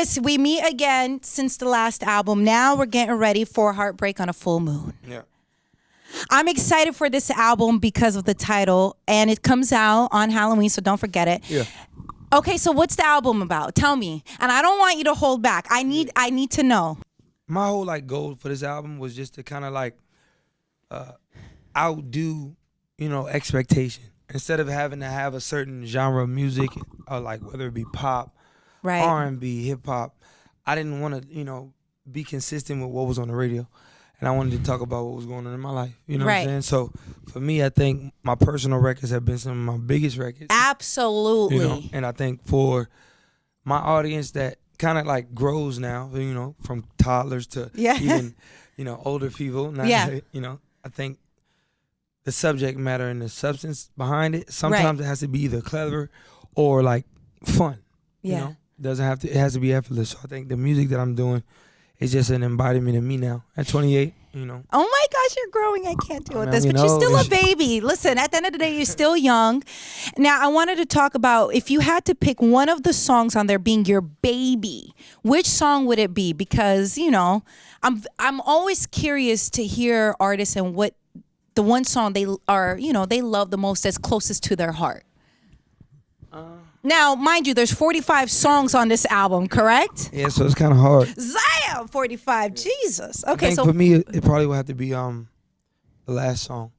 Chris, we meet again since the last album. Now we're getting ready for Heartbreak on a Full Moon. Yeah. I'm excited for this album because of the title, and it comes out on Halloween, so don't forget it. Yeah. Okay, so what's the album about? Tell me. And I don't want you to hold back. I need to know. My whole goal for this album was just to kind of outdo, expectation. Instead of having to have a certain genre of music, whether it be pop, Right. R&B, hip hop, I didn't want to, be consistent with what was on the radio. And I wanted to talk about what was going on in my life. You know what I'm saying? So for me, I think my personal records have been some of my biggest records. Absolutely. And I think for my audience that kind of grows now, from toddlers to even, older people. Now, I think the subject matter and the substance behind it, sometimes it has to be either clever or fun. Yeah. It has to be effortless. So I think the music that I'm doing is just an embodiment of me now at 28, Oh my gosh, you're growing. I can't deal with this. You But you're know, still a baby. Listen, at the end of the day, you're still young. Now, I wanted to talk about if you had to pick one of the songs on there being your baby, which song would it be? Because, I'm always curious to hear artists and what the one song they love the most that's closest to their heart. Now, mind you, there's 45 songs on this album, correct? Yeah, so it's kind of hard. Zam! 45, Jesus. Okay, I think so for me, it probably would have to be the last song.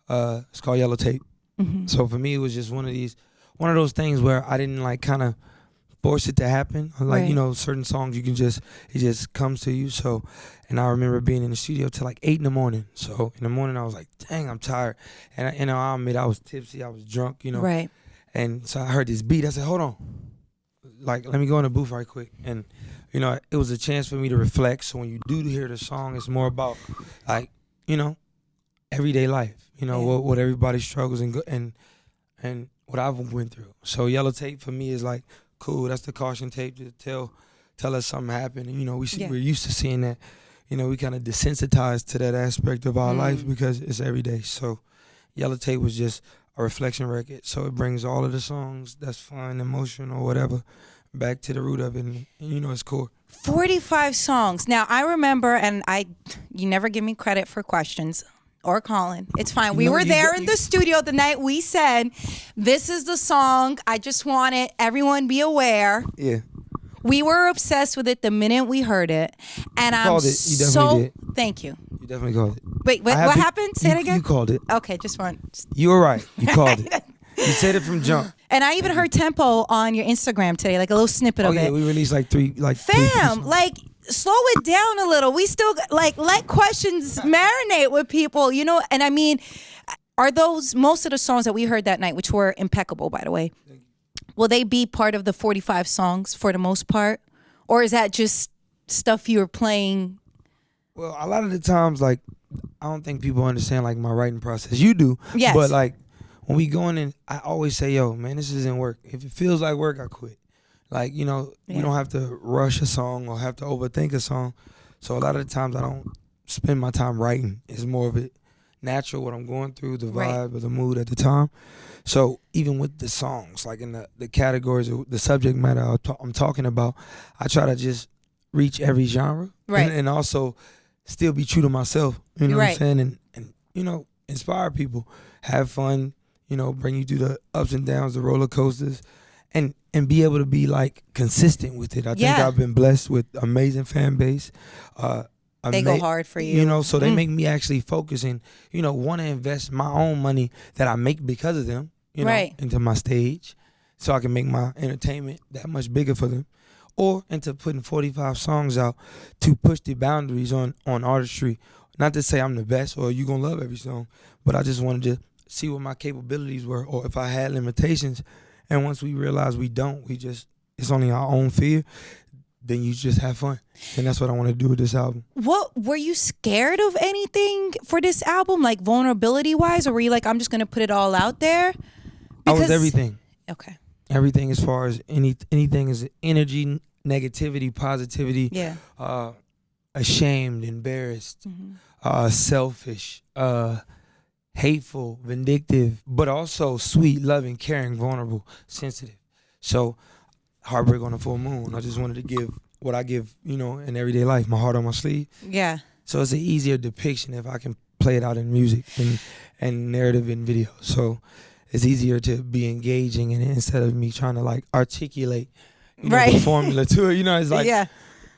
It's called Yellow Tape. Mm-hmm. So for me, it was just one of those things where I didn't kind of force it to happen. Certain songs it just comes to you. So, and I remember being in the studio till 8 in the morning. So in the morning, I was like, dang, I'm tired. And I'll admit I was tipsy, I was drunk, Right. And so I heard this beat. I said, hold on. Let me go in the booth right quick. And, it was a chance for me to reflect. So when you do hear the song, it's more about, everyday life. What everybody struggles and what I've went through. So Yellow Tape for me is cool. That's the caution tape to tell us something happened. And, we're used to seeing that. We kind of desensitized to that aspect of our life because it's every day. So Yellow Tape was just a reflection record. So it brings all of the songs that's fun, emotional, whatever, back to the root of it. And it's core. 45 songs. Now, I remember, and you never give me credit for questions or calling. It's fine. We were there in the studio the night we said, this is the song. I just want it. Everyone be aware. Yeah. We were obsessed with it the minute we heard it. And I'm called it. You definitely did. Thank you. You definitely called it. Wait, what happened? Say it again. You called it. Okay, just one. You were right. You called it. You said it from jump. And I even heard Tempo on your Instagram today, a little snippet of it. Oh yeah, we released three. Fam, slow it down a little. We still let questions marinate with people, And I mean, are those most of the songs that we heard that night, which were impeccable, by the way? Will they be part of the 45 songs for the most part, or is that just stuff you were playing? Well, a lot of the times, I don't think people understand my writing process. You do, yes. But when we go in, and I always say, "Yo, man, this isn't work. If it feels like work, I quit." We don't have to rush a song or have to overthink a song. So a lot of the times, I don't spend my time writing. It's more of it natural, what I'm going through, the vibe or the mood at the time. So even with the songs, in the categories of the subject matter I'm talking about, I try to just reach every genre, and also still be true to myself. You know what I'm saying? And inspire people, have fun. Bring you through the ups and downs, the roller coasters, and be able to be consistent with it. I think I've been blessed with amazing fan base. They go hard for you. So they make me actually focus and, want to invest my own money that I make because of them, into my stage so I can make my entertainment that much bigger for them. Or into putting 45 songs out to push the boundaries on artistry. Not to say I'm the best or you're going to love every song, but I just wanted to see what my capabilities were or if I had limitations. And once we realize we don't, it's only our own fear, then you just have fun. And that's what I want to do with this album. What, were you scared of anything for this album, vulnerability-wise? Or were you I'm just going to put it all out there? I was everything. Okay. Everything as far as anything is energy, negativity, positivity, ashamed, embarrassed, selfish, hateful, vindictive, but also sweet, loving, caring, vulnerable, sensitive. So Heartbreak on a Full Moon. I just wanted to give what I give, in everyday life, my heart on my sleeve. Yeah. So it's an easier depiction if I can play it out in music and narrative and video. So it's easier to be engaging in it instead of me trying to like articulate, right. the formula to it. It's like yeah.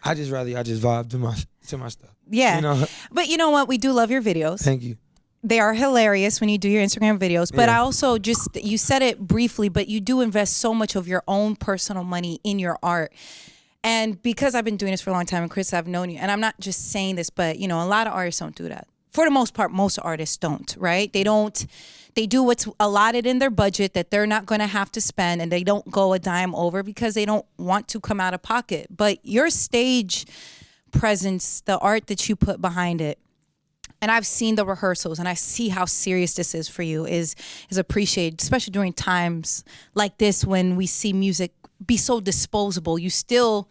I just vibe to my stuff. Yeah. But you know what? We do love your videos. Thank you. They are hilarious when you do your Instagram videos. But I also you said it briefly, but you do invest so much of your own personal money in your art. And because I've been doing this for a long time, and Chris, I've known you, and I'm not just saying this, but a lot of artists don't do that. For the most part, most artists don't, right? They do what's allotted in their budget that they're not going to have to spend, and they don't go a dime over because they don't want to come out of pocket. But your stage presence, the art that you put behind it, and I've seen the rehearsals, and I see how serious this is for you, is appreciated, especially during times like this when we see music be so disposable. You still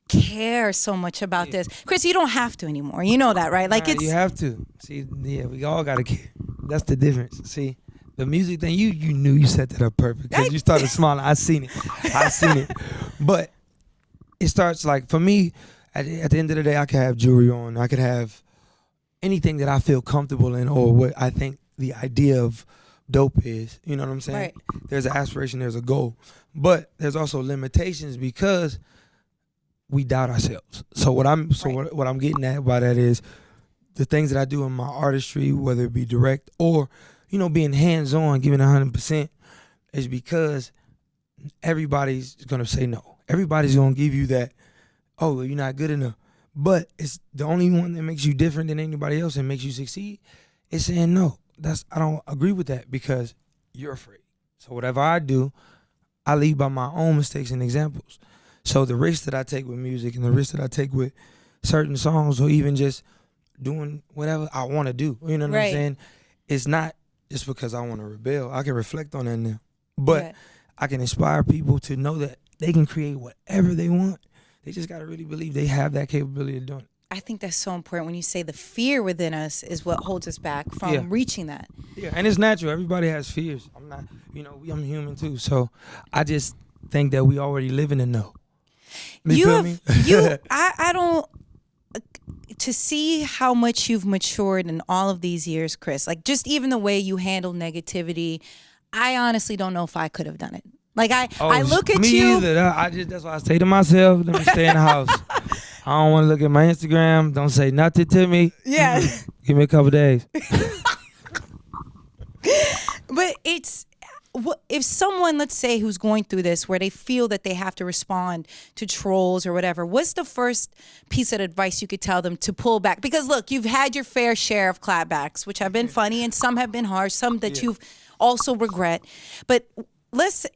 care so much about this. Chris, you don't have to anymore. You know that, right? Like you have to. See, we all got to care. That's the difference. See, the music thing, you knew you set that up perfect because you started smiling. I seen it. But it starts like, for me, at the end of the day, I could have jewelry on. I could have anything that I feel comfortable in or what I think the idea of dope is. You know what I'm saying? Right. There's an aspiration, there's a goal. But there's also limitations because we doubt ourselves. So what I'm getting at by that is the things that I do in my artistry, whether it be direct or, being hands-on, giving 100%, is because everybody's going to say no. Everybody's going to give you that, oh, you're not good enough. But it's the only one that makes you different than anybody else and makes you succeed is saying no. I don't agree with that because you're afraid. So whatever I do, I lead by my own mistakes and examples. So the risks that I take with music and the risks that I take with certain songs or even just doing whatever I want to do, you know what I'm saying? It's not just because I want to rebel. I can reflect on that now. But I can inspire people to know that they can create whatever they want. They just got to really believe they have that capability of doing it. I think that's so important when you say the fear within us is what holds us back from reaching that. Yeah, and it's natural. Everybody has fears. I'm not, I'm human too. So I just think that we already live in the know. You feel me? I don't, to see how much you've matured in all of these years, Chris, like just even the way you handle negativity, I honestly don't know if I could have done it. Like I look at you. Me either. That's why I say to myself, let me stay in the house. I don't want to look at my Instagram. Don't say nothing to me. Yeah. Give me a couple days. But if someone, let's say, who's going through this, where they feel that they have to respond to trolls or whatever, what's the first piece of advice you could tell them to pull back? Because look, you've had your fair share of clapbacks, which have been funny, and some have been harsh, some that you've also regret. But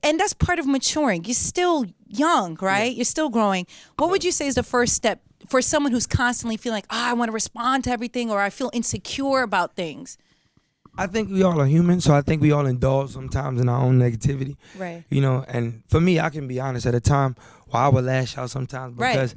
and that's part of maturing. You're still young, right? You're still growing. What would you say is the first step for someone who's constantly feeling like, I want to respond to everything, or I feel insecure about things? I think we all are human, so I think we all indulge sometimes in our own negativity. Right. And for me, I can be honest, at a time where I would lash out sometimes because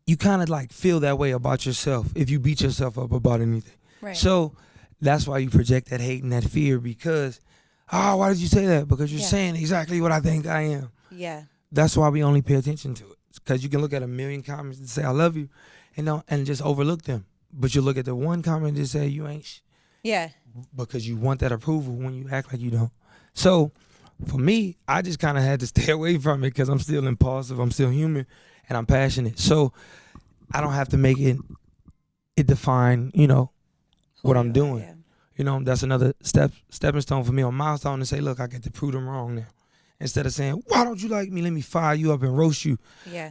you kind of like feel that way about yourself if you beat yourself up about anything. Right. So that's why you project that hate and that fear because, why did you say that? Because you're saying exactly what I think I am. Yeah. That's why we only pay attention to it. Because you can look at a million comments and say, I love you, and just overlook them. But you look at the one comment and say, you ain't Yeah. Because you want that approval when you act like you don't. So for me, I just kind of had to stay away from it because I'm still impulsive, I'm still human, and I'm passionate. So I don't have to make it define, what I'm doing. Yeah. That's another stepping stone for me, a milestone to say, look, I get to prove them wrong now. Instead of saying, why don't you like me? Let me fire you up and roast you. Yeah.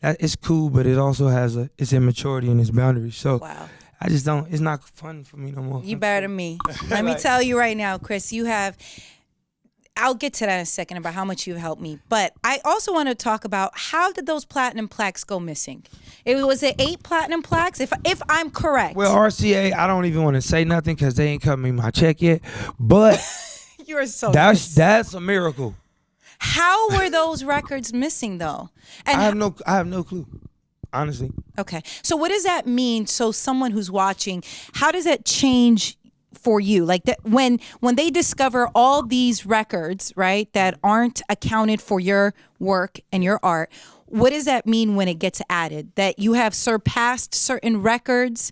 That it's cool, but it also has its immaturity and its boundaries. So wow. I just don't, it's not fun for me no more. You better than me. Let me tell you right now, Chris, I'll get to that in a second about how much you've helped me. But I also want to talk about how did those platinum plaques go missing? Was it 8 platinum plaques, if I'm correct? Well, RCA, I don't even want to say nothing because they ain't cut me my check yet. But you're so that's a miracle. How were those records missing though? And I have no clue. Honestly. Okay. So what does that mean? So someone who's watching, how does that change for you? Like that when they discover all these records, right, that aren't accounted for your work and your art, what does that mean when it gets added? That you have surpassed certain records?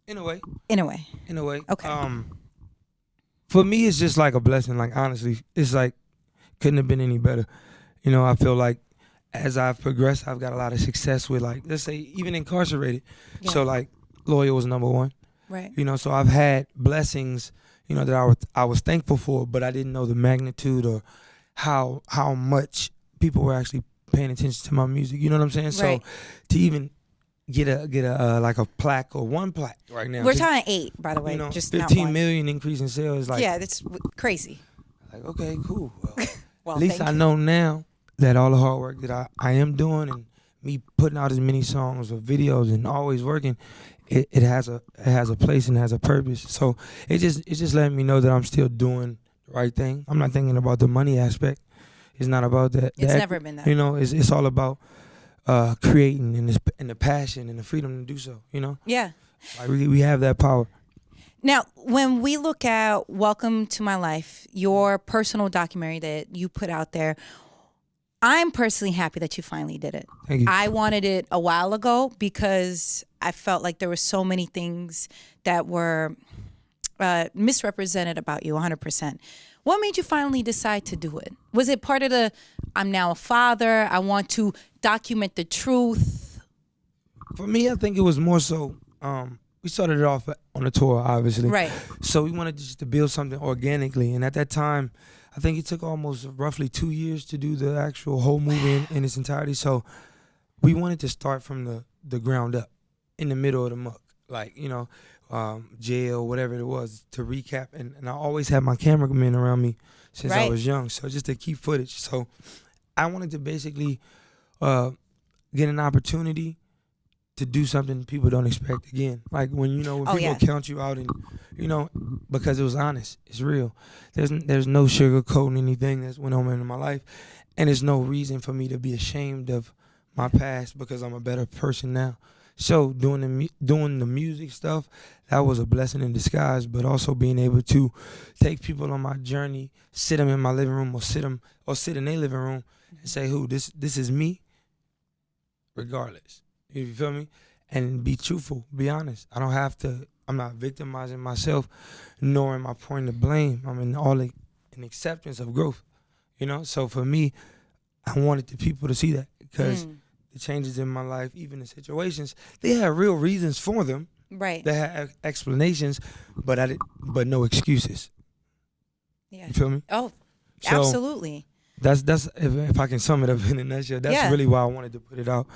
In a way. In a way. In a way. Okay. For me, it's just like a blessing. Like, honestly, it's like couldn't have been any better. You know, I feel like as I've progressed, I've got a lot of success with, like, let's say, even incarcerated. Yeah. So, like, Loyal was number one. Right. You know, so I've had blessings, you know, that I was thankful for, but I didn't know the magnitude or how much people were actually paying attention to my music. You know what I'm saying? Right. So to even get a like a plaque or one plaque right now. We're talking 8, by the way. You know, just not 15 one. million increase in sales. Like, Yeah, that's crazy. like, okay, cool. Well, Well, at least thank I you. know now that all the hard work that I am doing and me putting out as many songs or videos and always working, it has a place and has a purpose. So it just letting me know that I'm still doing the right thing. I'm not thinking about the money aspect. It's not about that. It's never been that. You know, it's all about creating and the passion and the freedom to do so. You know, Yeah. like we have that power. Now, when we look at Welcome to My Life, your personal documentary that you put out there, I'm personally happy that you finally did it. Thank you. I wanted it a while ago because I felt like there were so many things that were misrepresented about you 100%. What made you finally decide to do it? Was it part of the, I'm now a father, I want to document the truth? For me, I think it was more so. We started it off on a tour, obviously. Right. So we wanted just to build something organically, and at that time, I think it took almost roughly 2 years to do the actual whole movie in its entirety. So we wanted to start from the ground up, in the middle of the muck, like, you know, jail, whatever it was, to recap. And I always had my cameraman around me since I Right. was young, so just to keep footage. So I wanted to basically get an opportunity to do something people don't expect again. Like when people yeah. count you out and, because it was honest, it's real. There's no sugarcoating anything that's went on in my life. And there's no reason for me to be ashamed of my past because I'm a better person now. So doing the music stuff, that was a blessing in disguise, but also being able to take people on my journey, sit them in my living room or sit in their living room and say, this is me, regardless. You feel me? And be truthful, be honest. I'm not victimizing myself, nor am I pointing the blame. I'm in acceptance of growth, So for me, I wanted the people to see that because the changes in my life, even the situations, they had real reasons for them. Right. They had explanations, but no excuses. Yeah. You feel me? Oh, So absolutely. That's if I can sum it up in a nutshell. That's really why I wanted to put it out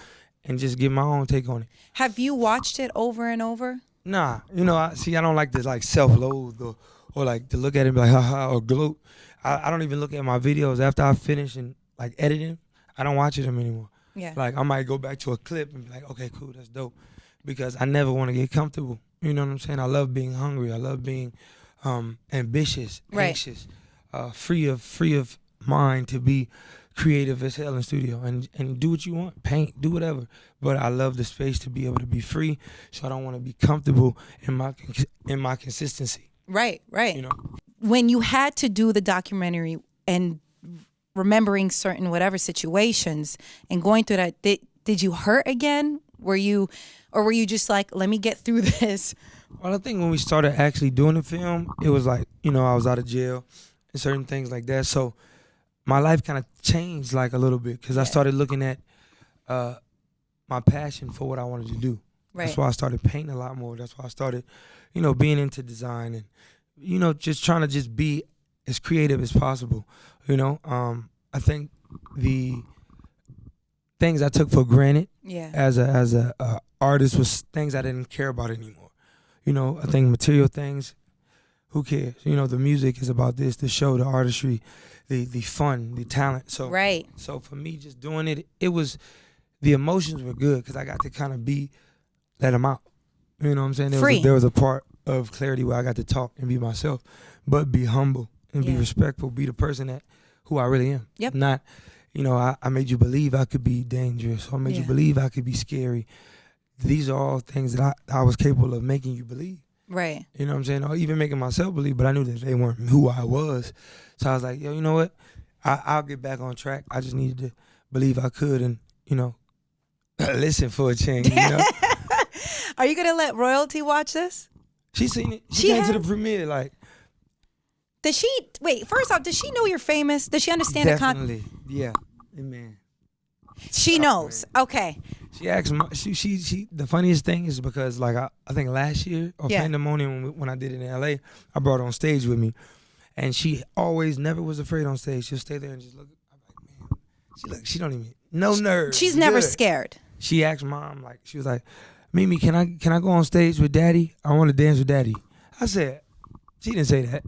and just give my own take on it. Have you watched it over and over? Nah, I don't like to self-loathe or like to look at it and be like haha or gloat. I don't even look at my videos after I finish and editing. I don't watch them anymore. Yeah. Like I might go back to a clip and be like, okay, cool, that's dope, because I never want to get comfortable. You know what I'm saying? I love being hungry. I love being ambitious, anxious, free of mind to be creative as hell in studio and do what you want, paint, do whatever. But I love the space to be able to be free, so I don't want to be comfortable in my consistency. Right. When you had to do the documentary and remembering certain whatever situations and going through that, did you hurt again? Were you just like, let me get through this? Well, I think when we started actually doing the film, it was like, I was out of jail and certain things like that. So my life kind of changed a little bit because I started looking at my passion for what I wanted to do. Right. That's why I started painting a lot more. That's why I started, being into design and, just trying to just be as creative as possible. I think the things I took for granted as a artist was things I didn't care about anymore. I think material things, who cares? The music is about this, the show, the artistry, the fun, the talent. So right. So for me, just doing it was, the emotions were good because I got to kind of let them out. You know what I'm saying? There was a part of clarity where I got to talk and be myself, but be humble and be respectful, be the person who I really am. Yep. Not, I made you believe I could be dangerous, or I made you believe I could be scary. These are all things that I was capable of making you believe. Right. You know what I'm saying? Or even making myself believe, but I knew that they weren't who I was. So I was like, yo, you know what? I'll get back on track. I just needed to believe I could and, listen for a change, Are you gonna let royalty watch this? She seen it. She came to has? the premiere, like. Does she wait? First off, does she know you're famous? Does she understand Definitely. Yeah. Man. She knows. Man. Okay. She asked she the funniest thing is because like I think last year or Pandemonium when I did it in LA, I brought her on stage with me. And she always never was afraid on stage. She'll stay there and just look. I'm like, man, she don't even no nerves. She's never scared. She asked mom, like, she was like, Mimi, can I go on stage with daddy? I want to dance with daddy. I said, she didn't say that.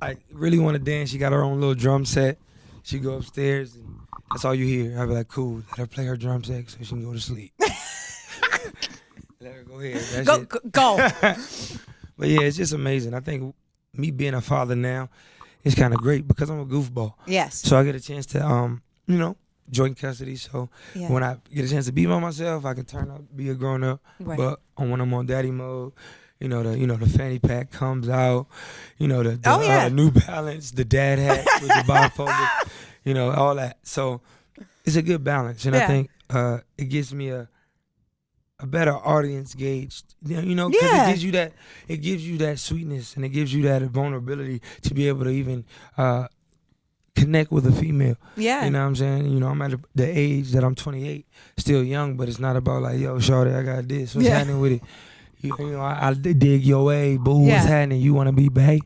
I really want to dance. She got her own little drum set. She go upstairs and that's all you hear. I'd be like, cool, let her play her drum set so she can go to sleep. Let her go ahead. Go. But yeah, it's just amazing. I think me being a father now is kind of great because I'm a goofball. Yes. So I get a chance to, joint custody. So when I get a chance to be by myself, I can turn up, be a grown up. Right. But when I'm on daddy mode, the fanny pack comes out, the New Balance, the dad hat with the bifocal, all that. So it's a good balance, and I think it gives me a better audience gauge, because it gives you that sweetness and it gives you that vulnerability to be able to even connect with a female. Yeah. You know what I'm saying? I'm at the age that I'm 28, still young, but it's not about like, yo, shorty, I got this. What's happening with it? I dig your way, boo. What's happening? You want to be bae?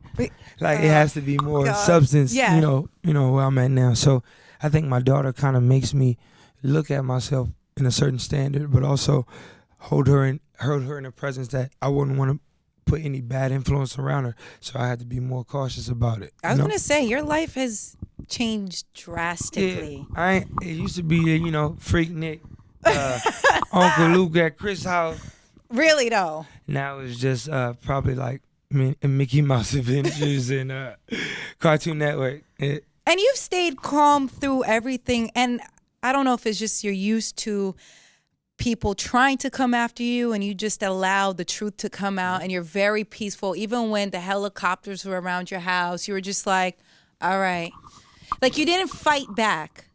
Like it has to be more substance. Yeah. Where I'm at now. So I think my daughter kind of makes me look at myself in a certain standard, but also hold her in a presence that I wouldn't want to put any bad influence around her. So I had to be more cautious about it. I was gonna say your life has changed drastically. Yeah, it used to be Freak Nick, Uncle Luke at Chris' house. Really though. Now it's just probably like Mickey Mouse Adventures and Cartoon Network. And you've stayed calm through everything. And I don't know if it's just you're used to people trying to come after you and you just allow the truth to come out and you're very peaceful. Even when the helicopters were around your house, you were just like, all right. Like you didn't fight back.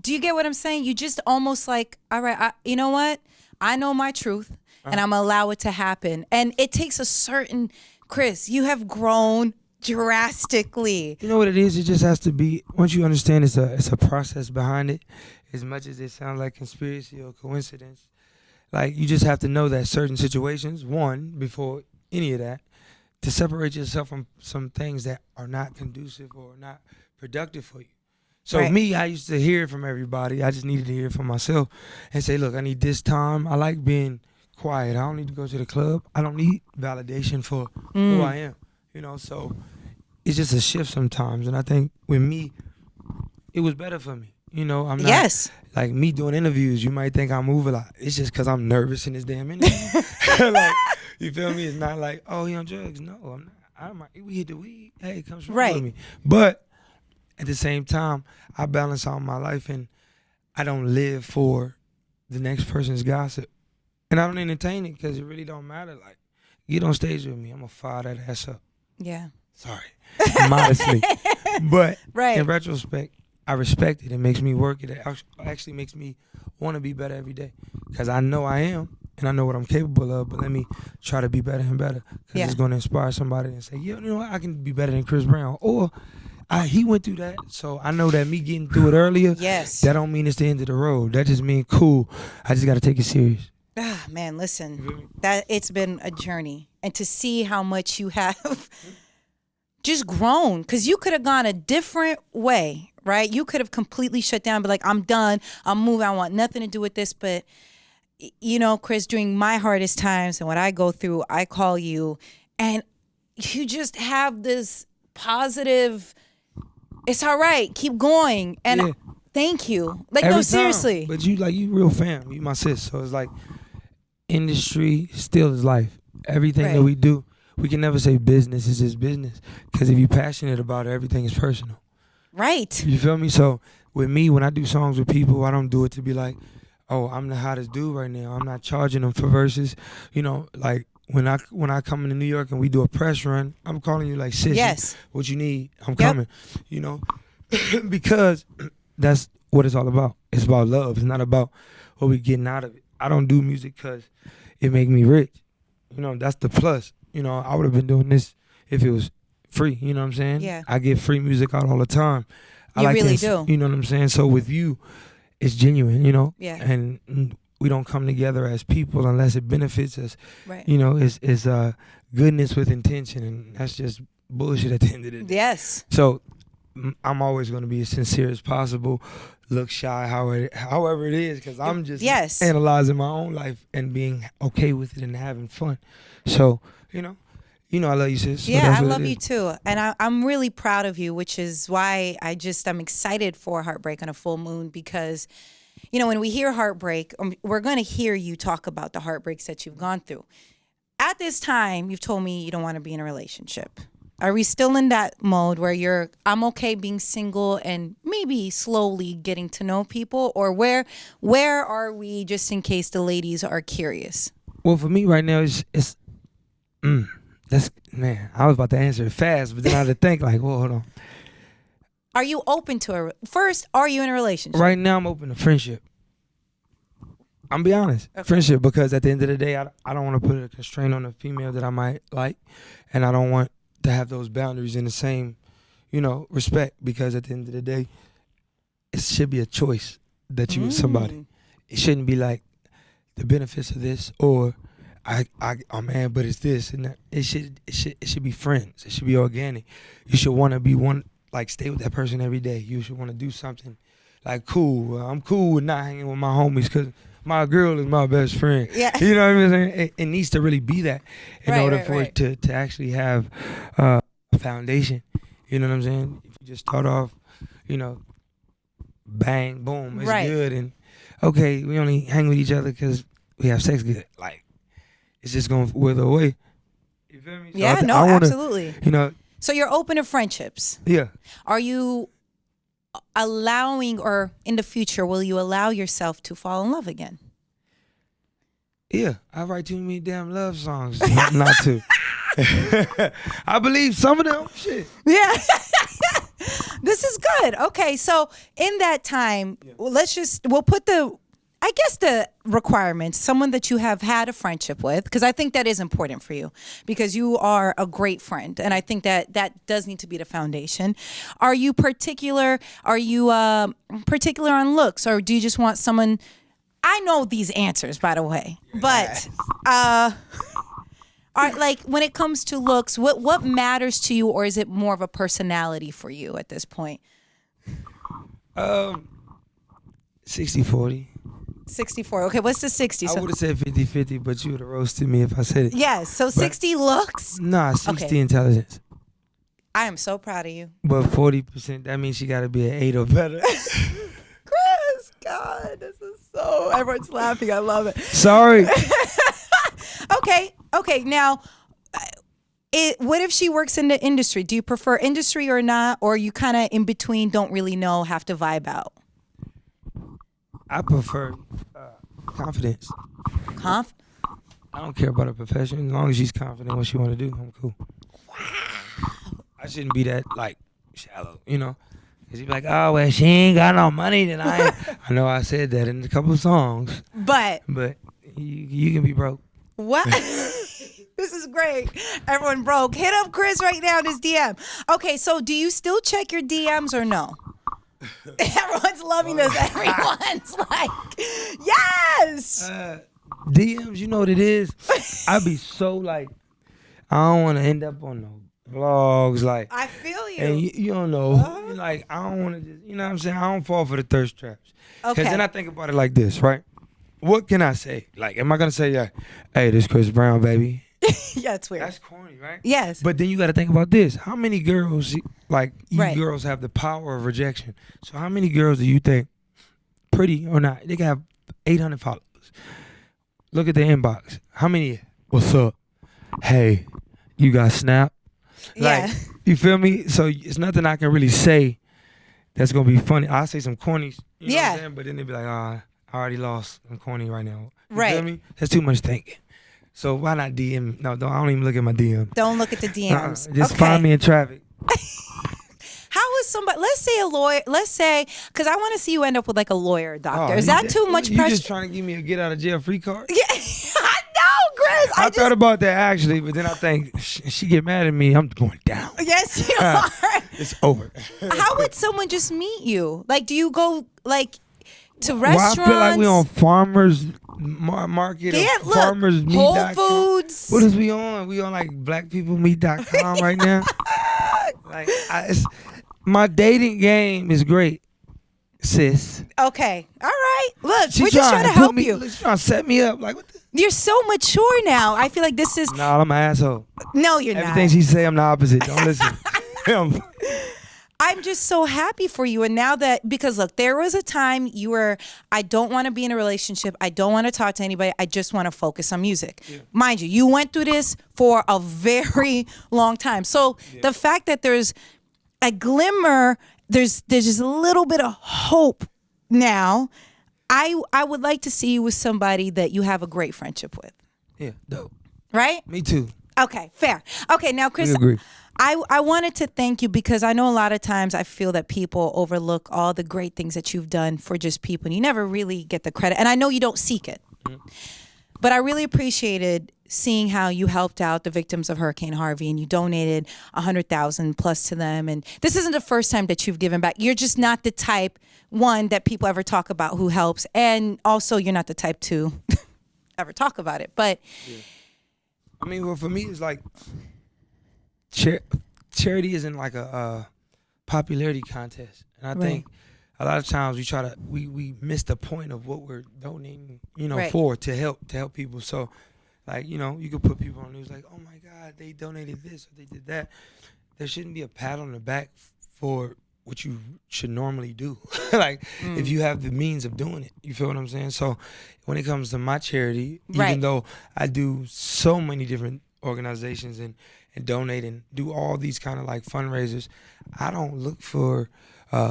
Do you get what I'm saying? You just almost like, all right, you know what? I know my truth and I'm gonna allow it to happen. And it takes a certain, Chris, you have grown drastically. You know what it is? It just has to be, once you understand it's a process behind it, as much as it sounds like conspiracy or coincidence, like you just have to know that certain situations, one, before any of that, to separate yourself from some things that are not conducive or not productive for you. So me, I used to hear it from everybody. I just needed to hear it from myself and say, look, I need this time. I like being quiet. I don't need to go to the club. I don't need validation for who I am. So it's just a shift sometimes. And I think with me, it was better for me. I'm not like me doing interviews. You might think I move a lot. It's just because I'm nervous in this damn interview. Like, you feel me? It's not like, oh, he on drugs. No, I'm not. We hit the weed. Hey, come smoke with me. But at the same time, I balance out my life and I don't live for the next person's gossip. And I don't entertain it because it really don't matter. Like, get on stage with me. I'm going to fire that ass up. Yeah. Sorry. Modestly. But in retrospect, I respect it. It makes me work. It actually makes me want to be better every day because I know I am and I know what I'm capable of, but let me try to be better and better because it's going to inspire somebody and say, you know what, I can be better than Chris Brown. Or he went through that, so I know that me getting through it earlier, that don't mean it's the end of the road. That just means, cool, I just got to take it serious. Ah, man, listen, that it's been a journey. And to see how much you have just grown, because you could have gone a different way, right? You could have completely shut down, but like, I'm done, I'm moving, I want nothing to do with this. But, Chris, during my hardest times and what I go through, I call you, and you just have this positive, it's all right, keep going. And thank you. Like, every no, seriously. Time. But you real fam, you my sis. So it's like, industry still is life. Everything that we do, we can never say business is just business. Because if you're passionate about it, everything is personal. Right. You feel me? So with me, when I do songs with people, I don't do it to be like, oh, I'm the hottest dude right now. I'm not charging them for verses. Like when I come into New York and we do a press run, I'm calling you like, sis, Yes. what you need, I'm Yep. coming. You know, because that's what it's all about. It's about love. It's not about what we getting out of it. I don't do music because it make me rich. You know, that's the plus. You know, I would have been doing this if it was free. You know what I'm saying? Yeah. I get free music out all the time. You really to, do. You know what I'm saying? So with you, it's genuine, you know? Yeah. And we don't come together as people unless it benefits us. Right. You know, it's goodness with intention, and that's just bullshit at the end of the day. Yes. So I'm always going to be as sincere as possible, look shy, however it is, because I'm just Yes. analyzing my own life and being okay with it and having fun. So, you know I love you, sis. So Yeah, that's I what love it you is. too. And I'm really proud of you, which is why I'm excited for Heartbreak on a Full Moon because, you know, when we hear heartbreak, we're going to hear you talk about the heartbreaks that you've gone through. At this time, you've told me you don't want to be in a relationship. Are we still in that mode where I'm okay being single and maybe slowly getting to know people? Or where are we, just in case the ladies are curious? Well, for me right now, that's, man, I was about to answer it fast, but then I had to think like, well, hold on. Are you open to first, are you in a relationship? Right now, I'm open to friendship. I'm be honest, friendship, because at the end of the day, I don't want to put a constraint on a female that I might like, and I don't want to have those boundaries in the same, respect, because at the end of the day, it should be a choice that you with somebody. It shouldn't be like the benefits of this or I'm man, but it's this and that. It should be friends. It should be organic. You should want to be stay with that person every day. You should want to do something like cool. I'm cool with not hanging with my homies because my girl is my best friend. Yeah. You know what I'm saying? It needs to really be that in order for it to actually have a foundation. You know what I'm saying? If you just start off, bang, boom, it's good. And okay, we only hang with each other because we have sex good. Like, it's just going to wither away. You feel me? So absolutely. So you're open to friendships. Yeah. Are you allowing, or in the future, will you allow yourself to fall in love again? Yeah. I write too many damn love songs not to. I believe some of them. Shit. Yeah. This is good. Okay. So in that time, we'll put the requirements, someone that you have had a friendship with, because I think that is important for you because you are a great friend. And I think that does need to be the foundation. Are you particular? Are you particular on looks, or do you just want someone? I know these answers, by the way, but like when it comes to looks, what matters to you, or is it more of a personality for you at this point? 60-40. 64. Okay, what's the 60? I would have said 50-50, but you would have roasted me if I said it. Yes, so 60 looks. Nah, 60 intelligence. I am so proud of you. But 40%, that means she got to be an 8 or better. Chris, God, this is so, everyone's laughing. I love it. Sorry. Okay, now, what if she works in the industry? Do you prefer industry or not? Or you kind of in between, don't really know, have to vibe out? I prefer confidence. I don't care about her profession. As long as she's confident in what she want to do, I'm cool. Wow. I shouldn't be that, shallow, Because you be like, oh, well, she ain't got no money tonight. I know I said that in a couple of songs. But you can be broke. What? This is great. Everyone broke. Hit up Chris right now in his DM. Okay, so do you still check your DMs or no? Everyone's loving this. Everyone's like, yes. DMs, you know what it is? I be so I don't want to end up on no blogs. I feel you. And you don't know. I don't want to just, you know what I'm saying? I don't fall for the thirst traps. Okay. Because then I think about it like this, right? What can I say? Am I going to say, hey, this Chris Brown, baby? Yeah, it's weird. That's corny, right? Yes. But then you got to think about this. How many girls, girls have the power of rejection? So how many girls do you think, pretty or not, they can have 800 followers? Look at the inbox. How many? What's up? Hey, you got Snap? Yeah. You feel me? So it's nothing I can really say that's going to be funny. I'll say some corny, you know what I'm saying? But then they be like, I already lost. I'm corny right now. You feel me? That's too much thinking. So why not DM? No, don't. I don't even look at my DM. Don't look at the DMs. Just Okay. find me in traffic. How is somebody? Let's say a lawyer. Let's say because I want to see you end up with like a lawyer, doctor. Oh, Is that too much you pressure? just trying to give me a get out of jail free card? Yeah, I know, Chris. I thought about that actually, but then I think she get mad at me, I'm going down. Yes, you are. It's over. How would someone just meet you? Like, do you go like to Well, restaurants? I feel like we on farmers market Yeah, or look, farmers meet. Whole Foods. What is we on? We on like blackpeoplemeet.com right now. Like my dating game is great, sis. Okay, all right. Look, She we're just trying to put help me, you. She's trying to set me up. Like what the? You're so mature now. I feel like this is Nah, I'm an asshole. no, you're Everything not. she say, I'm the opposite. Don't listen. I'm just so happy for you. And now that, because look, there was a time you were, I don't want to be in a relationship. I don't want to talk to anybody. I just want to focus on music. Yeah. Mind you, you went through this for a very long time. So the fact that there's a glimmer, there's just a little bit of hope now. I would like to see you with somebody that you have a great friendship with. Yeah, dope. Right? Me too. Okay, fair. Okay, now Chris, We agree. I wanted to thank you because I know a lot of times I feel that people overlook all the great things that you've done for just people and you never really get the credit. And I know you don't seek it. Mm-hmm. But I really appreciated seeing how you helped out the victims of Hurricane Harvey and you donated $100,000 plus to them. And this isn't the first time that you've given back. You're just not the type, one, that people ever talk about who helps. And also you're not the type to ever talk about it. But I mean, well, for me, it's like charity isn't like a popularity contest, and I think a lot of times we miss the point of what we're donating, for to help people. So, like, you could put people on the news like, oh my God, they donated this or they did that. There shouldn't be a pat on the back for what you should normally do. Like, if you have the means of doing it, you feel what I'm saying? So when it comes to my charity, even though I do so many different organizations and donate and do all these kind of like fundraisers, I don't look for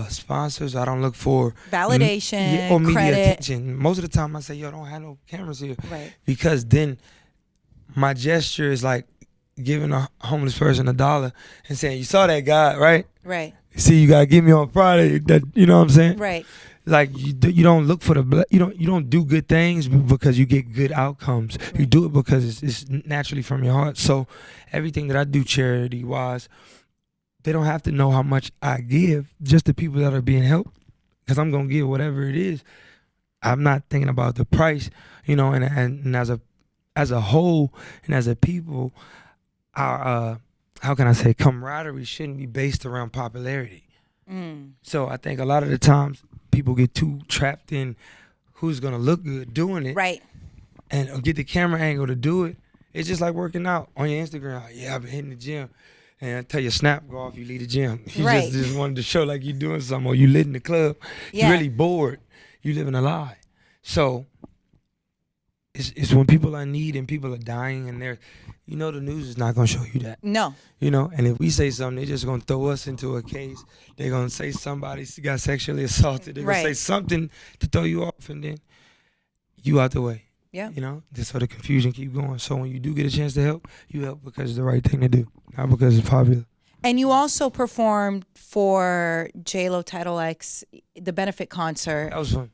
sponsors. I don't look for validation or media credit. attention. Most of the time I say, yo, don't have no cameras here. Right. Because then my gesture is like giving a homeless person $1 and saying, you saw that guy, right? Right. See, you gotta give me on Friday. That, you know what I'm saying? Right. Like you don't look for you don't do good things because you get good outcomes. Right. You do it because it's naturally from your heart. So everything that I do charity wise, they don't have to know how much I give. Just the people that are being helped, because I'm gonna give whatever it is. I'm not thinking about the price, and as a whole and as a people, our how can I say, camaraderie shouldn't be based around popularity. So I think a lot of the times people get too trapped in who's gonna look good doing it, right? And get the camera angle to do it. It's just like working out on your Instagram. Yeah, I've been hitting the gym, and I tell your snap go off. You leave the gym. You just wanted to show like you doing something, or you lit in the club. Yeah. You're really bored. You living a lie. So it's when people are in need and people are dying and they're, the news is not gonna show you that. No. And if we say something, they're just gonna throw us into a case. They're gonna say somebody got sexually assaulted. They're gonna say something to throw you off, and then you out the way. Yeah. Just so the confusion keep going. So when you do get a chance to help, you help because it's the right thing to do, not because it's popular. And you also performed for J-Lo Title X, the benefit concert. That was fun.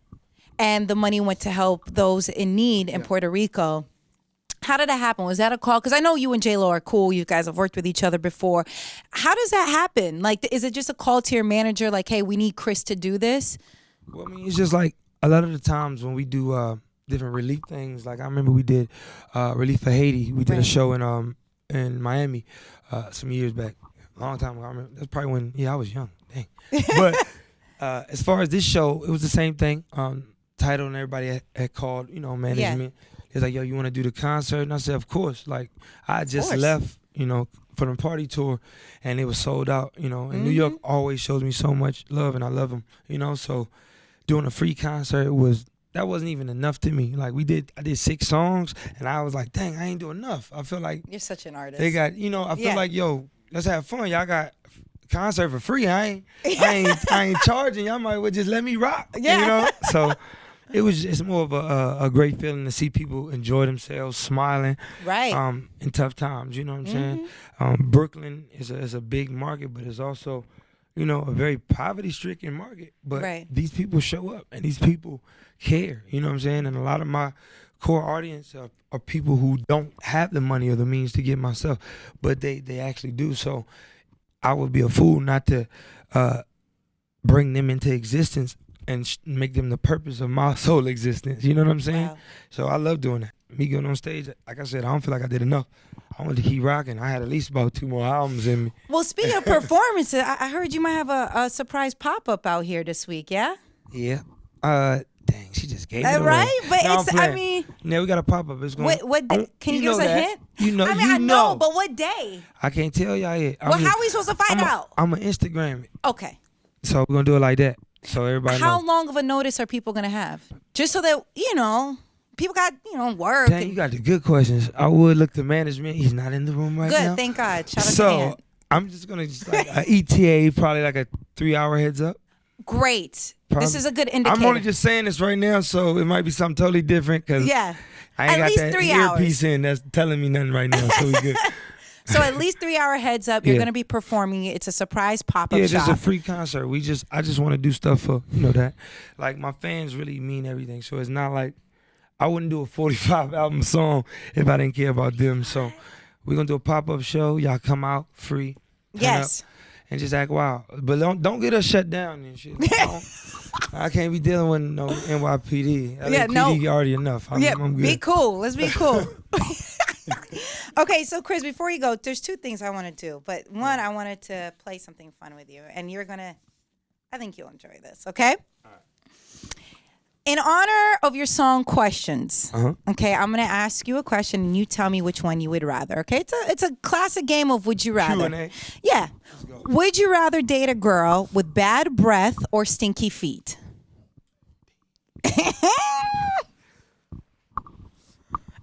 And the money went to help those in need in Puerto Rico. How did that happen? Was that a call? Because I know you and J-Lo are cool. You guys have worked with each other before. How does that happen? Like, is it just a call to your manager like, hey, we need Chris to do this? Well, I mean, it's just like a lot of the times when we do different relief things. Like I remember we did Relief for Haiti. We did a show in Miami some years back. A long time ago. I remember. That's probably when, I was young. Dang. But as far as this show, it was the same thing. Title and everybody had called, management. It's like, yo, you want to do the concert? And I said, of course. Like, I just left, for the party tour, and it was sold out, And New York always shows me so much love, and I love them, So doing a free concert that wasn't even enough to me. Like, I did 6 songs, and I was like, dang, I ain't doing enough. I feel like you're such an artist. They got, I feel like, yo, let's have fun. Y'all got concert for free. I ain't charging. Y'all might well just let me rock. Yeah. So It's more of a great feeling to see people enjoy themselves, smiling, Right. in tough times. You know what I'm saying? Mm-hmm. Brooklyn is a big market, but it's also, a very poverty-stricken market. But Right. these people show up and these people care. You know what I'm saying? And a lot of my core audience are people who don't have the money or the means to get myself, but they actually do. So I would be a fool not to bring them into existence and make them the purpose of my soul existence. You know what I'm saying? Wow. So I love doing that. Me going on stage, like I said, I don't feel like I did enough. I wanted to keep rocking. I had at least about 2 more albums in me. Well, speaking of performances, I heard you might have a surprise pop-up out here this week, yeah? Yeah. Dang, she just gave it away. Right? But No, I'm it's, I playing. mean, Yeah, we got a pop-up. It's going. what day? Can you give us a that. hint? You know, I mean, I know, but what day? I can't tell y'all yet. Well, how are we supposed to find out? I'm an Instagram it. Okay. So we're gonna do it like that. So everybody How knows. long of a notice are people going to have? Just so that, people got, work. Dang, you got the good questions. I would look to management. He's not in the room right Good, now. thank God. Shout out to So Ant. I'm just gonna like a ETA, probably like a 3-hour heads up. Great. Probably. This is a good indicator. I'm only just saying this right now, so it might be something totally different because Yeah. I ain't At got least that 3 earpiece hours. in that's telling me nothing right now. So we good. So at least 3-hour heads up. You're Yeah. going to be performing it. It's a surprise pop-up Yeah, shop. just a free concert. I just want to do stuff for that. Like my fans really mean everything. So it's not like I wouldn't do a 45 album song if I didn't care about them. So we're gonna do a pop-up show. Y'all come out free. turn Yes. up, and just act wild. But don't get us shut down and shit. I can't be dealing with no NYPD. Yeah, no. LAPD already enough. I'm good. Be cool. Let's be cool. Okay, so Chris, before you go, there's 2 things I want to do. But one, I wanted to play something fun with you. And I think you'll enjoy this, okay? In honor of your song Questions, okay, I'm going to ask you a question and you tell me which one you would rather, okay? It's a classic game of would you rather. Q&A. Yeah. Would you rather date a girl with bad breath or stinky feet?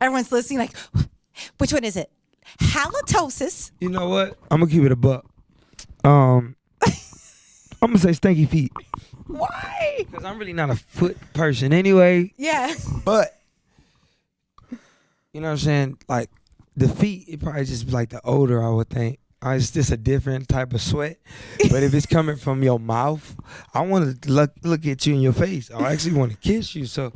Everyone's listening like, which one is it? Halitosis. You know what? I'm gonna keep it a buck. I'm gonna say stinky feet. Why? Because I'm really not a foot person anyway. Yeah. But you know what I'm saying? Like the feet, it probably just be like the odor, I would think. It's just a different type of sweat. But if it's coming from your mouth, I want to look at you in your face. I actually want to kiss you. So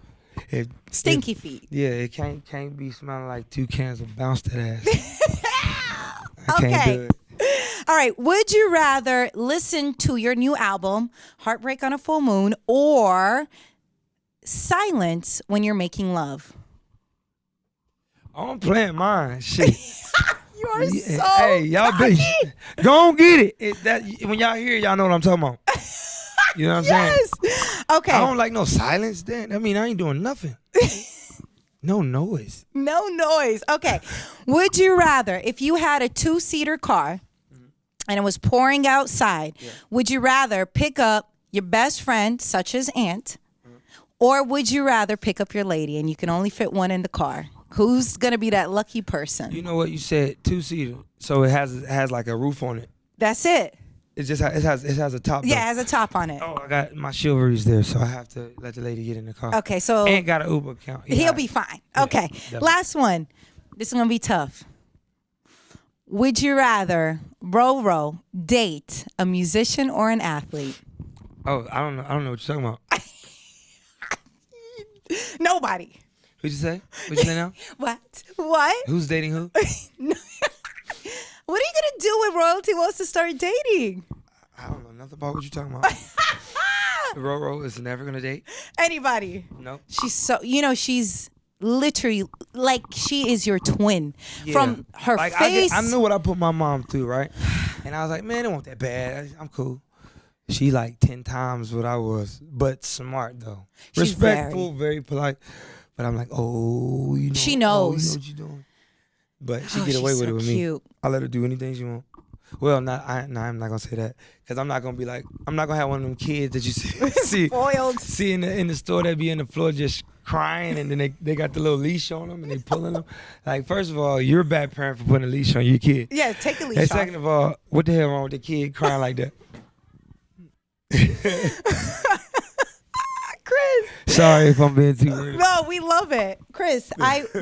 Stinky feet. Yeah, it can't be smelling like 2 cans of bounce that ass. I Okay. can't do it. All right. Would you rather listen to your new album, Heartbreak on a Full Moon, or silence when you're making love? I'm playing mine. Shit. You are so Hey, y'all be go on get it. When y'all hear it, y'all know what I'm talking about. You know what I'm saying? Yes. Okay. I don't like no silence then. I mean, I ain't doing nothing. No noise. No noise. Okay. Would you rather, if you had a 2-seater car and it was pouring outside, would you rather pick up your best friend, such as Ant, or would you rather pick up your lady and you can only fit one in the car? Who's going to be that lucky person? You know what you said? 2-seater. So it has like a roof on it. That's it. It just it has a top. Yeah, though. it has a top on it. Oh, I got my chivalry's there, so I have to let the lady get in the car. Okay, so Ain't got an Uber account. he'll be fine. Okay, definitely. last one. This is going to be tough. Would you rather, Roro, date a musician or an athlete? Oh, I don't know what you're talking about. Nobody. What'd you say? What you say now? What? Who's dating who? What are you going to do when royalty wants to start dating? I don't know nothing about what you're talking about. Roro is never gonna date. Anybody. No. She's so, she's literally like she is your twin. Yeah. From her like, face. I knew what I put my mom through, right? And I was like, man, it wasn't that bad. I'm cool. She like 10 times what I was, but smart though. She's Respectful, very polite. But I'm like, oh, She you knows. know what you're doing. But she Oh, get away she's with so it with cute. me. I let her do anything she want. Well, I'm not gonna say that because I'm not gonna be like, I'm not gonna have one of them kids that you see Spoiled. see in the store that be in the floor just crying, and then they got the little leash on them and they pulling them. Like, first of all, you're a bad parent for putting a leash on your kid. Yeah, take a leash And off. second of all, what the hell wrong with the kid crying like that? Chris. Sorry if I'm being too rude. No, we love it. Chris,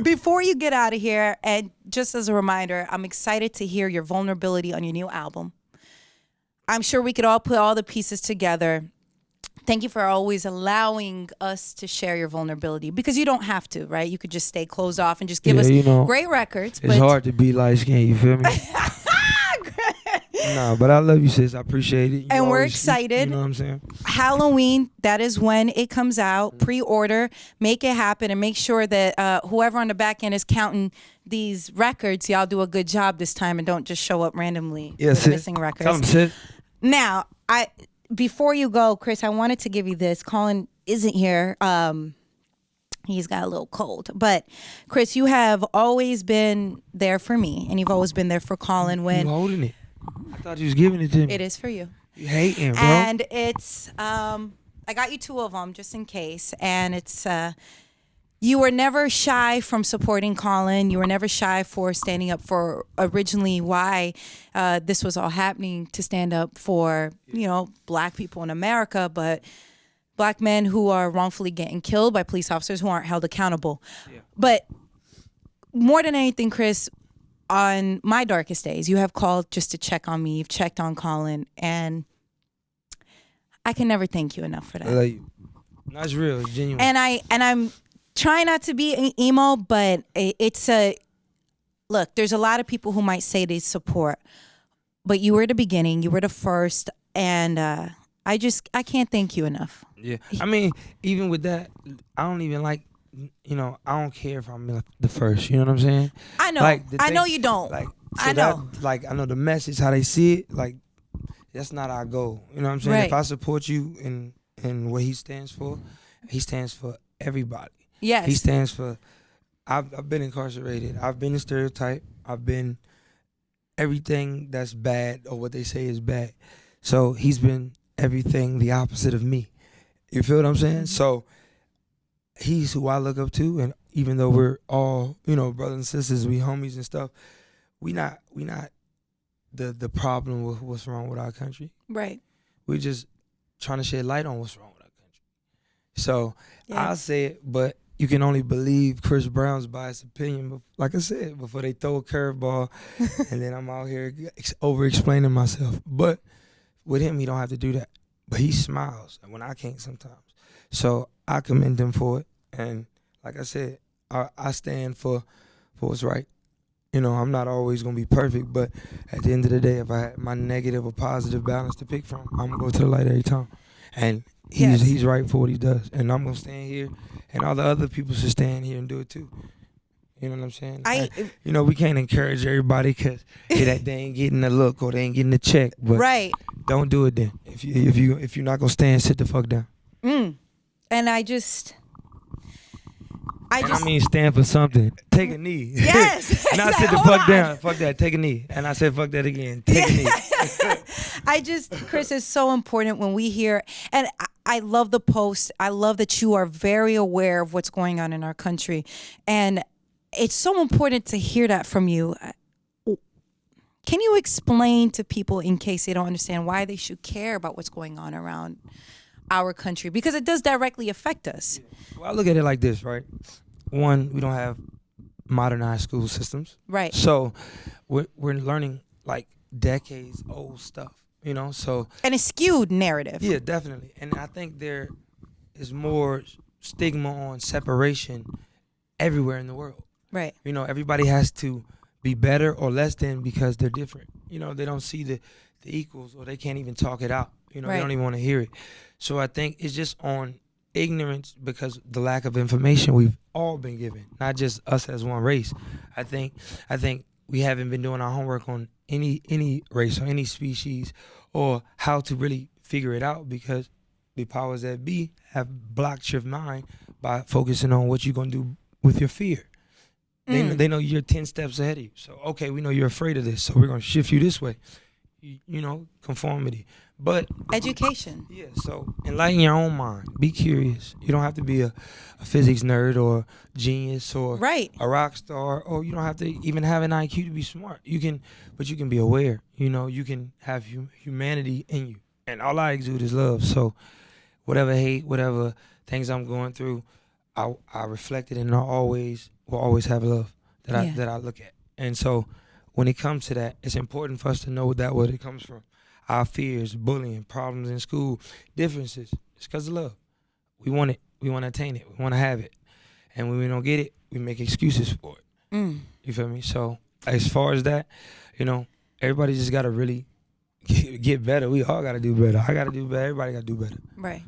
before you get out of here, and just as a reminder, I'm excited to hear your vulnerability on your new album. I'm sure we could all put all the pieces together. Thank you for always allowing us to share your vulnerability, because you don't have to, right? You could just stay closed off and just give us great records. It's hard to be light skinned, you feel me? Nah, but I love you, sis. I appreciate it. And we're excited. You know what I'm saying? Halloween, that is when it comes out. Pre-order, make it happen, and make sure that whoever on the back end is counting these records, y'all do a good job this time and don't just show up randomly with missing records. Tell them, sis. Now, before you go, Chris, I wanted to give you this. Colin isn't here. He's got a little cold. But, Chris, you have always been there for me, and you've always been there for Colin when... You holding it. I thought you was giving it to me. It is for you. You hating, bro. And it's... I got you 2 of them just in case. And it's... you were never shy from supporting Colin. You were never shy for standing up for originally why this was all happening, to stand up for, black people in America, but black men who are wrongfully getting killed by police officers who aren't held accountable. Yeah. But more than anything, Chris, on my darkest days, you have called just to check on me. You've checked on Colin, and I can never thank you enough for that. That's real. It's genuine. And I'm trying not to be emo, but it's look, there's a lot of people who might say they support, but you were the beginning, you were the first, and I can't thank you enough. Yeah. I mean, even with that, I don't even I don't care if I'm the first, you know what I'm saying? I know. I know you don't. I know. I know the message, how they see it, that's not our goal. You know what I'm saying? Right. If I support you in what he stands for everybody. Yes. He stands for, I've been incarcerated. I've been a stereotype. I've been everything that's bad, or what they say is bad. So he's been everything the opposite of me. You feel what I'm saying? Mm-hmm. So he's who I look up to, and even though we're all, brothers and sisters, we homies and stuff, we not the problem with what's wrong with our country. Right. We're just trying to shed light on what's wrong with our country. So I'll say it, but you can only believe Chris Brown's biased opinion, like I said, before they throw a curveball, and then I'm out here over-explaining myself. But with him, he don't have to do that. But he smiles when I can't sometimes. So I commend him for it. And like I said, I stand for what's right. I'm not always going to be perfect, but at the end of the day, if I had my negative or positive balance to pick from, I'm going to go to the light every time. And he's right for what he does. And I'm going to stand here, and all the other people should stand here and do it too. You know what I'm saying? We can't encourage everybody because they ain't getting the look or they ain't getting the check. But right. Don't do it then. If you're not going to stand, sit the fuck down. And I mean, stand for something. Take a knee. Yes. Not sit the fuck down. Fuck that. Take a knee. And I said fuck that again. Take a knee. Chris, is so important when we hear, and I love the post. I love that you are very aware of what's going on in our country. And it's so important to hear that from you. Can you explain to people, in case they don't understand, why they should care about what's going on around our country? Because it does directly affect us. Well, I look at it like this, right? One, we don't have modernized school systems. Right. So we're learning decades old stuff, so. And a skewed narrative. Yeah, definitely. And I think there is more stigma on separation everywhere in the world. Right. Everybody has to be better or less than because they're different. They don't see the equals, or they can't even talk it out. Right. They don't even want to hear it. So I think it's just on ignorance, because the lack of information we've all been given, not just us as one race. I think we haven't been doing our homework on any race or any species, or how to really figure it out, because the powers that be have blocked your mind by focusing on what you're going to do with your fear. They know you're 10 steps ahead of you. So, okay, we know you're afraid of this, so we're going to shift you this way. Conformity. But education. Yeah, so enlighten your own mind. Be curious. You don't have to be a physics nerd or genius or a rock star, or you don't have to even have an IQ to be smart. But you can be aware. You can have humanity in you. And all I exude is love. So whatever hate, whatever things I'm going through, I reflect it, and I always will always have love that I look at. And so when it comes to that, it's important for us to know that where it comes from. Our fears, bullying, problems in school, differences. It's because of love. We want it. We want to attain it. We want to have it. And when we don't get it, we make excuses for it. You feel me? So as far as that, everybody just got to really get better. We all got to do better. I got to do better. Everybody got to do better. Right.